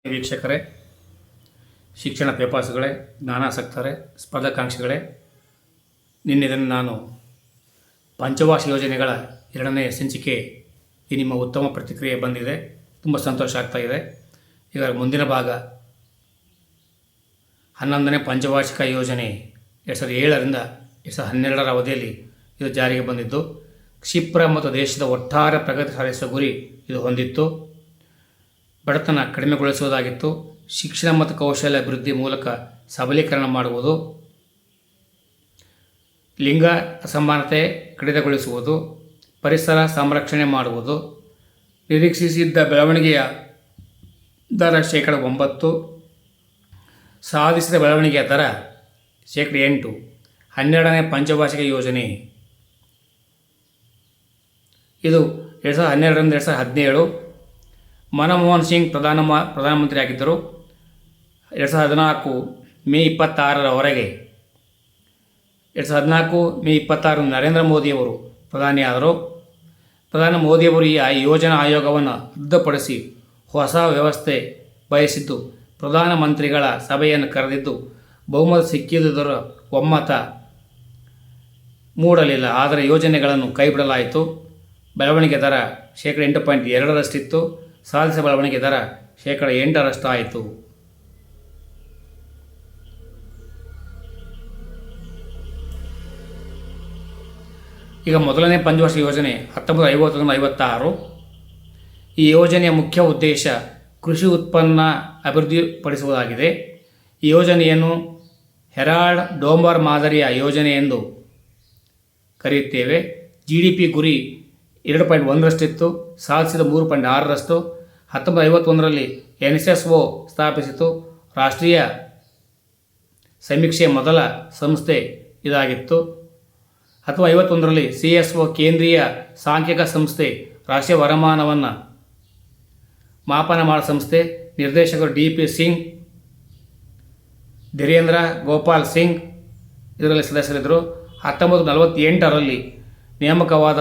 ವೀಕ್ಷಕರೇ, ಶಿಕ್ಷಣ ಪೇಪಾಸುಗಳೇ, ಜ್ಞಾನಾಸಕ್ತರೇ, ಸ್ಪರ್ಧಾಕಾಂಕ್ಷಿಗಳೇ, ನಿನ್ನೆದನ್ನು ನಾನು ಪಂಚವಾರ್ಷ ಯೋಜನೆಗಳ 2ನೇ ಸಂಚಿಕೆ ಈ ನಿಮ್ಮ ಉತ್ತಮ ಪ್ರತಿಕ್ರಿಯೆ ಬಂದಿದೆ. ತುಂಬ ಸಂತೋಷ ಆಗ್ತಾಯಿದೆ. ಈಗ ಮುಂದಿನ ಭಾಗ 11ನೇ ಪಂಚವಾರ್ಷಿಕ ಯೋಜನೆ 2007ರಿಂದ 2012ರ ಅವಧಿಯಲ್ಲಿ ಇದು ಜಾರಿಗೆ ಬಂದಿದ್ದು, ಕ್ಷಿಪ್ರ ಮತ್ತು ದೇಶದ ಒಟ್ಟಾರೆ ಪ್ರಗತಿ ಸಾಧಿಸುವ ಗುರಿ ಇದು ಹೊಂದಿತ್ತು. ಬಡತನ ಕಡಿಮೆಗೊಳಿಸುವುದಾಗಿತ್ತು. ಶಿಕ್ಷಣ ಮತ್ತು ಕೌಶಲ್ಯ ಅಭಿವೃದ್ಧಿ ಮೂಲಕ ಸಬಲೀಕರಣ ಮಾಡುವುದು, ಲಿಂಗ ಅಸಮಾನತೆ ಕಡಿತಗೊಳಿಸುವುದು, ಪರಿಸರ ಸಂರಕ್ಷಣೆ ಮಾಡುವುದು, ನಿರೀಕ್ಷಿಸಿದ್ದ ಬೆಳವಣಿಗೆಯ ದರ 9%, ಸಾಧಿಸಿದ ಬೆಳವಣಿಗೆಯ ದರ 8%. 12ನೇ ಪಂಚವಾರ್ಷಿಕ ಯೋಜನೆ ಇದು 2012ರಿಂದ 2017. ಮನಮೋಹನ್ ಸಿಂಗ್ ಪ್ರಧಾನಮಂತ್ರಿ ಆಗಿದ್ದರು. 2014 ಮೇ 26ರವರೆಗೆ 2014 ಮೇ 26 ನರೇಂದ್ರ ಮೋದಿಯವರು ಪ್ರಧಾನಿಯಾದರು. ಪ್ರಧಾನಿ ಮೋದಿಯವರು ಈ ಯೋಜನಾ ಆಯೋಗವನ್ನು ರದ್ದುಪಡಿಸಿ ಹೊಸ ವ್ಯವಸ್ಥೆ ಬಯಸಿದ್ದು, ಪ್ರಧಾನಮಂತ್ರಿಗಳ ಸಭೆಯನ್ನು ಕರೆದಿದ್ದು, ಬಹುಮತ ಸಿಕ್ಕಿದ್ದರೂ ಒಮ್ಮತ ಮೂಡಲಿಲ್ಲ. ಆದರೆ ಯೋಜನೆಗಳನ್ನು ಕೈಬಿಡಲಾಯಿತು. ಬೆಳವಣಿಗೆ ದರ 8.2%, ಸಾಧಿಸಿದ ಬೆಳವಣಿಗೆ ದರ 8% ಆಯಿತು. ಈಗ ಮೊದಲನೇ ಪಂಚವಾರ್ಷಿಕ ಯೋಜನೆ 1951-56. ಈ ಯೋಜನೆಯ ಮುಖ್ಯ ಉದ್ದೇಶ ಕೃಷಿ ಉತ್ಪನ್ನ ಅಭಿವೃದ್ಧಿಪಡಿಸುವುದಾಗಿದೆ. ಈ ಯೋಜನೆಯನ್ನು ಹೆರಾಲ್ಡ್ ಡೋಂಬರ್ ಮಾದರಿಯ ಯೋಜನೆ ಎಂದು ಕರೆಯುತ್ತೇವೆ. GDP ಗುರಿ 2.1% ಸಾಧಿಸಿದ 3.6%. 1951ರಲ್ಲಿ NSSO ಸ್ಥಾಪಿಸಿತು. ರಾಷ್ಟ್ರೀಯ ಸಮೀಕ್ಷೆ ಮೊದಲ ಸಂಸ್ಥೆ ಇದಾಗಿತ್ತು. 1951ರಲ್ಲಿ CSO ಕೇಂದ್ರೀಯ ಸಾಂಖ್ಯಿಕ ಸಂಸ್ಥೆ ರಾಷ್ಟ್ರೀಯ ವರಮಾನವನ್ನು ಮಾಪನ ಮಾಡುವ ಸಂಸ್ಥೆ. ನಿರ್ದೇಶಕರು DP ಸಿಂಗ್, ಧೀರೇಂದ್ರ ಗೋಪಾಲ್ ಸಿಂಗ್ ಇದರಲ್ಲಿ ಸದಸ್ಯರಿದ್ದರು. 1948ರಲ್ಲಿ ನೇಮಕವಾದ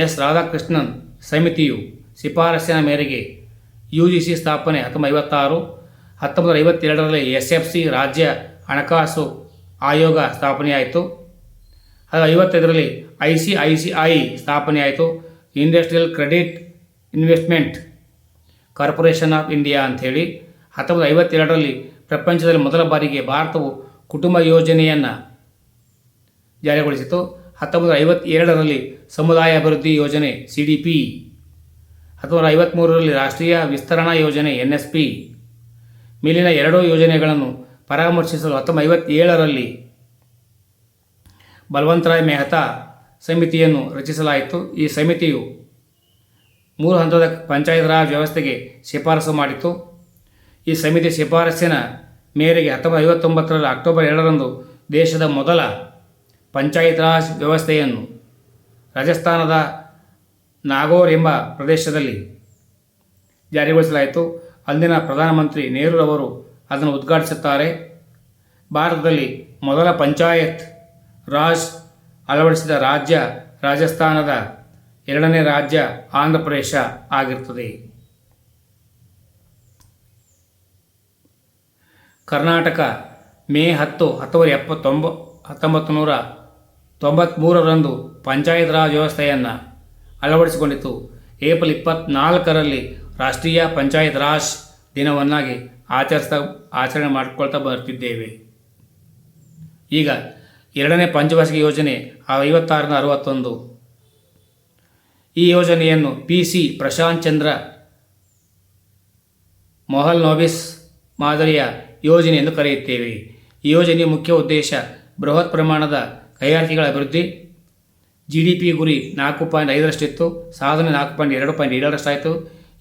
S. ರಾಧಾಕೃಷ್ಣನ್ ಸಮಿತಿಯು ಶಿಫಾರಸಿನ ಮೇರೆಗೆ UGC ಸ್ಥಾಪನೆ 1956. 1952ರಲ್ಲಿ SFC ರಾಜ್ಯ ಹಣಕಾಸು ಆಯೋಗ ಸ್ಥಾಪನೆಯಾಯಿತು. 1955ರಲ್ಲಿ ICICI ಸ್ಥಾಪನೆಯಾಯಿತು. Industrial credit investment corporation of India ಅಂಥೇಳಿ. 1952ರಲ್ಲಿ ಪ್ರಪಂಚದಲ್ಲಿ ಮೊದಲ ಬಾರಿಗೆ ಭಾರತವು ಕುಟುಂಬ ಯೋಜನೆಯನ್ನು ಜಾರಿಗೊಳಿಸಿತು. 1952ರಲ್ಲಿ ಸಮುದಾಯ ಅಭಿವೃದ್ಧಿ ಯೋಜನೆ CDP. 1953ರಲ್ಲಿ ರಾಷ್ಟ್ರೀಯ ವಿಸ್ತರಣಾ ಯೋಜನೆ NSP. ಮೇಲಿನ ಎರಡೂ ಯೋಜನೆಗಳನ್ನು ಪರಾಮರ್ಶಿಸಲು 1957ರಲ್ಲಿ ಬಲವಂತರಾಯ್ ಮೆಹ್ತಾ ಸಮಿತಿಯನ್ನು ರಚಿಸಲಾಯಿತು. ಈ ಸಮಿತಿಯು 3 ಹಂತದ ಪಂಚಾಯತ್ ರಾಜ್ ವ್ಯವಸ್ಥೆಗೆ ಶಿಫಾರಸು ಮಾಡಿತು. ಈ ಸಮಿತಿ ಶಿಫಾರಸಿನ ಮೇರೆಗೆ 1959ರ ಅಕ್ಟೋಬರ್ 2ರಂದು ದೇಶದ ಮೊದಲ ಪಂಚಾಯತ್ ರಾಜ್ ವ್ಯವಸ್ಥೆಯನ್ನು ರಾಜಸ್ಥಾನದ ನಾಗೌರ್ ಎಂಬ ಪ್ರದೇಶದಲ್ಲಿ ಜಾರಿಗೊಳಿಸಲಾಯಿತು. ಅಂದಿನ ಪ್ರಧಾನಮಂತ್ರಿ ನೆಹರೂರವರು ಅದನ್ನು ಉದ್ಘಾಟಿಸುತ್ತಾರೆ. ಭಾರತದಲ್ಲಿ ಮೊದಲ ಪಂಚಾಯತ್ ರಾಜ್ ಅಳವಡಿಸಿದ ರಾಜ್ಯ ರಾಜಸ್ಥಾನದ, 2ನೇ ರಾಜ್ಯ ಆಂಧ್ರ ಪ್ರದೇಶ ಆಗಿರುತ್ತದೆ. ಕರ್ನಾಟಕ ಮೇ 10, 1993ರಂದು ಪಂಚಾಯತ್ ರಾಜ್ ವ್ಯವಸ್ಥೆಯನ್ನು ಅಳವಡಿಸಿಕೊಂಡಿತು. ಏಪ್ರಿಲ್ 24ರಲ್ಲಿ ರಾಷ್ಟ್ರೀಯ ಪಂಚಾಯತ್ ರಾಜ್ ದಿನವನ್ನಾಗಿ ಆಚರಣೆ ಮಾಡಿಕೊಳ್ತಾ ಬರ್ತಿದ್ದೇವೆ. ಈಗ 2ನೇ ಪಂಚವಾರ್ಷಿಕ ಯೋಜನೆ 56ರಿಂದ 61. ಈ ಯೋಜನೆಯನ್ನು PC ಪ್ರಶಾಂತ್ ಚಂದ್ರ ಮೊಹಲ್ನೋಬಿಸ್ ಮಾದರಿಯ ಯೋಜನೆ ಎಂದು ಕರೆಯುತ್ತೇವೆ. ಈ ಯೋಜನೆಯ ಮುಖ್ಯ ಉದ್ದೇಶ ಬೃಹತ್ ಪ್ರಮಾಣದ ಕೈಗಾರಿಕೆಗಳ ಅಭಿವೃದ್ಧಿ. GDP ಗುರಿ 4.5%, ಸಾಧನೆ 4.2% ಆಯಿತು.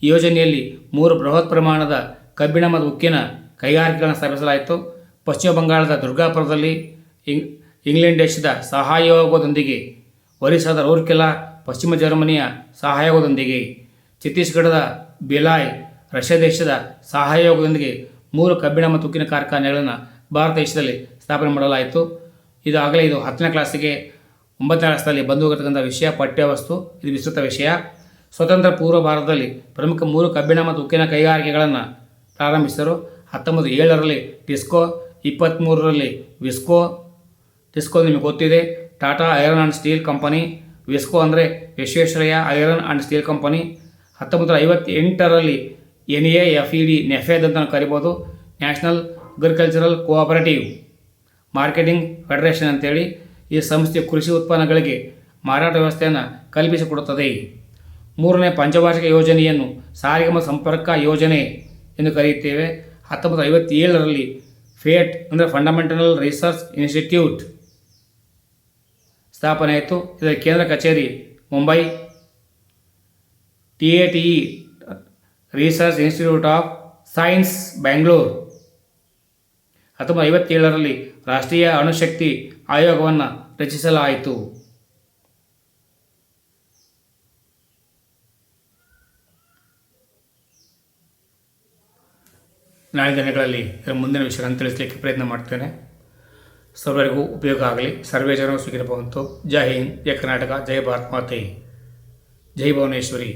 ಈ ಯೋಜನೆಯಲ್ಲಿ 3 ಬೃಹತ್ ಪ್ರಮಾಣದ ಕಬ್ಬಿಣ ಮತ್ತು ಉಕ್ಕಿನ ಕೈಗಾರಿಕೆಗಳನ್ನು ಸ್ಥಾಪಿಸಲಾಯಿತು. ಪಶ್ಚಿಮ ಬಂಗಾಳದ ದುರ್ಗಾಪುರದಲ್ಲಿ, ಇಂಗ್ಲೆಂಡ್ ದೇಶದ ಸಹಯೋಗದೊಂದಿಗೆ, ಒರಿಸ್ಸಾದ ರೂರ್ಕೆಲಾ, ಪಶ್ಚಿಮ ಜರ್ಮನಿಯ ಸಹಯೋಗದೊಂದಿಗೆ, ಛತ್ತೀಸ್ಗಢದ ಭಿಲಾಯ್, ರಷ್ಯಾ ದೇಶದ ಸಹಯೋಗದೊಂದಿಗೆ 3 ಕಬ್ಬಿಣ ಮತ್ತು ಉಕ್ಕಿನ ಕಾರ್ಖಾನೆಗಳನ್ನು ಭಾರತ ದೇಶದಲ್ಲಿ ಸ್ಥಾಪನೆ ಮಾಡಲಾಯಿತು. ಇದು 10ನೇ ಕ್ಲಾಸಿಗೆ 9ನೇ ಕ್ಲಾಸ್ನಲ್ಲಿ ಬಂದು ಹೋಗಿರ್ತಕ್ಕಂಥ ವಿಷಯ, ಪಠ್ಯವಸ್ತು. ಇದು ವಿಸ್ತೃತ ವಿಷಯ. ಸ್ವತಂತ್ರ ಪೂರ್ವ ಭಾರತದಲ್ಲಿ ಪ್ರಮುಖ 3 ಕಬ್ಬಿಣ ಮತ್ತು ಉಕ್ಕಿನ ಕೈಗಾರಿಕೆಗಳನ್ನು ಪ್ರಾರಂಭಿಸಿದರು. 1907ರಲ್ಲಿ ಟಿಸ್ಕೋ, 23ರಲ್ಲಿ ವಿಸ್ಕೋ. ಟಿಸ್ಕೋ ನಿಮಗೆ ಗೊತ್ತಿದೆ, Tata iron and steel company. VISCO ಅಂದರೆ Visvesvaraya iron and steel company. 1958ರಲ್ಲಿ NAFED, ನೆಫೆದ್ ಅಂತ ಕರಿಬೋದು, national agricultural cooperative marketing federation ಅಂತೇಳಿ. ಈ ಸಂಸ್ಥೆ ಕೃಷಿ ಉತ್ಪನ್ನಗಳಿಗೆ ಮಾರಾಟ ವ್ಯವಸ್ಥೆಯನ್ನು ಕಲ್ಪಿಸಿಕೊಡುತ್ತದೆ. 3ನೇ ಪಂಚವಾರ್ಷಿಕ ಯೋಜನೆಯನ್ನು ಸಾರಿಗೆ ಮತ್ತು ಸಂಪರ್ಕ ಯೋಜನೆ ಎಂದು ಕರೆಯುತ್ತೇವೆ. 1957ರಲ್ಲಿ ಫೇಟ್ ಅಂದರೆ ಫಂಡಮೆಂಟಲ್ ರಿಸರ್ಚ್ ಇನ್ಸ್ಟಿಟ್ಯೂಟ್ ಸ್ಥಾಪನೆ ಆಯಿತು. ಇದರ ಕೇಂದ್ರ ಕಚೇರಿ Mumbai. TATE research institute of science Bengaluru. 1957ರಲ್ಲಿ ರಾಷ್ಟ್ರೀಯ ಅಣುಶಕ್ತಿ ಆಯೋಗವನ್ನು ರಚಿಸಲಾಯಿತು. ನಾಳಿನ ದಿನಗಳಲ್ಲಿ ಇದರ ಮುಂದಿನ ವಿಷಯಗಳನ್ನು ತಿಳಿಸಲಿಕ್ಕೆ ಪ್ರಯತ್ನ ಮಾಡ್ತೇನೆ. ಸರ್ವರಿಗೂ ಉಪಯೋಗ ಆಗಲಿ. ಸರ್ವೇ ಜನರು ಸುಖಿನೋ ಭವಂತು. ಜೈ ಹಿಂದ್, ಜೈ ಕರ್ನಾಟಕ, ಜೈ ಭಾರತ್ ಮಾತೆ, ಜೈ ಭುವನೇಶ್ವರಿ.